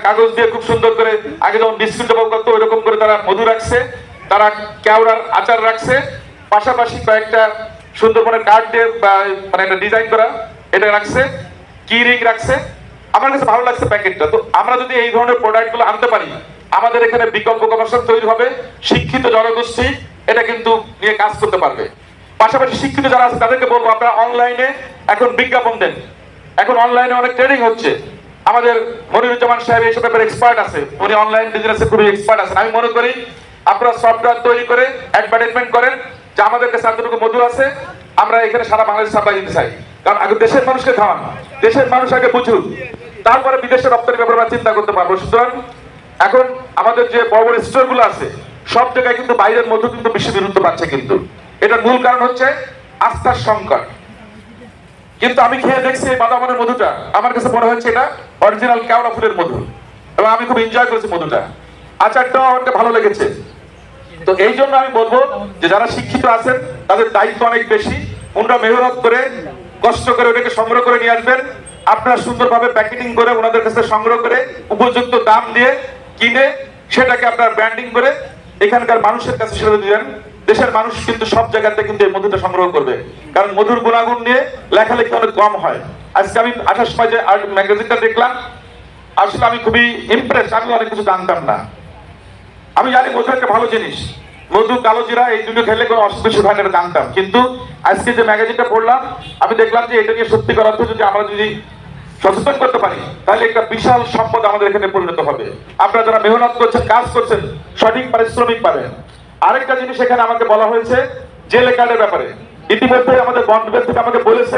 কাগজ দিয়ে খুব সুন্দর করে আগে যেমন বিস্কুট ডবা করতো ওইরকম করে তারা মধু রাখছে, তারা কেওড়ার আচার রাখছে, পাশাপাশি কয়েকটা সুন্দরবনের কার্ড দিয়ে মানে একটা ডিজাইন করা এটা রাখছে, কি রিং রাখছে। আমার কাছে ভালো লাগছে প্যাকেটটা। তো আমরা যদি এই ধরনের প্রোডাক্ট গুলো আনতে পারি, আমাদের এখানে বিকল্প কমার্শিয়াল তৈরি হবে, শিক্ষিত জনগোষ্ঠী এটা কিন্তু নিয়ে কাজ করতে পারবে। পাশাপাশি শিক্ষিত যারা আছে তাদেরকে বলবো আপনারা অনলাইনে এখন বিজ্ঞাপন দেন, এখন অনলাইনে অনেক ট্রেনিং হচ্ছে। আমাদের মনিরুজ্জামান সাহেব এইসব ব্যাপারে এক্সপার্ট আছে, উনি অনলাইন বিজনেসে খুবই এক্সপার্ট আছেন। আমি মনে করি আপনারা সফটওয়্যার তৈরি করে অ্যাডভার্টাইজমেন্ট করেন যে আমাদের কাছে এতটুকু মধু আছে, আমরা এখানে সারা বাংলাদেশ সাপ্লাই দিতে চাই। কারণ আগে দেশের মানুষকে খাওয়ান, দেশের মানুষ আগে বুঝুন, তারপরে বিদেশে রপ্তানির ব্যাপারে আমরা চিন্তা করতে পারবো। সুতরাং এখন আমাদের যে বড় বড় স্টোর গুলো আছে সব জায়গায় কিন্তু বাইরের মধু কিন্তু বেশি বিরুদ্ধ পাচ্ছে, কিন্তু এটার মূল কারণ হচ্ছে আস্থার সংকট। কিন্তু আমি খেয়ে দেখছি এই বাদামানের মধুটা, আমার কাছে মনে হচ্ছে এটা অরিজিনাল কেওড়া ফুলের মধু, এবং আমি খুব এনজয় করেছি মধুটা। আচারটাও আমাকে ভালো লেগেছে। তো এই জন্য আমি বলবো যে যারা শিক্ষিত আছেন তাদের দায়িত্ব অনেক বেশি, ওনারা মেহনত করে কষ্ট করে ওটাকে সংগ্রহ করে নিয়ে আসবেন। আপনারা সুন্দরভাবে প্যাকেটিং করে ওনাদের কাছে সংগ্রহ করে উপযুক্ত দাম দিয়ে কিনে সেটাকে আপনারা ব্র্যান্ডিং করে এখানকার মানুষের কাছে সেটা দিবেন। দেশের মানুষ কিন্তু সব জায়গাতে কিন্তু এই মধুটা সংগ্রহ করবে, কারণ মধুর গুণাগুণ নিয়ে লেখালেখি অনেক কম হয়। আজকে আমি আসার সময় যে ম্যাগাজিনটা দেখলাম, আসলে আমি খুবই ইমপ্রেস। আমি অনেক কিছু জানতাম না। আমি জানি মধু একটা ভালো জিনিস, মধু কালো জিরা এই দুটো খেলে কোনো অসুবিধা হয় না, এটা জানতাম। কিন্তু আজকে যে ম্যাগাজিনটা পড়লাম আমি দেখলাম যে এটা নিয়ে সত্যিকার অর্থে যদি আমরা যদি সচেতন করতে পারি তাহলে একটা বিশাল সম্পদ আমাদের এখানে পরিণত হবে। আপনারা যারা মেহনত করছেন, কাজ করছেন, সঠিক পারিশ্রমিক পাবেন। আরেকটা জিনিস এখানে আমাকে বলা হয়েছে জেলে কার্ডের ব্যাপারে। ইতিমধ্যে আমাদের বন্ড থেকে আমাকে বলেছে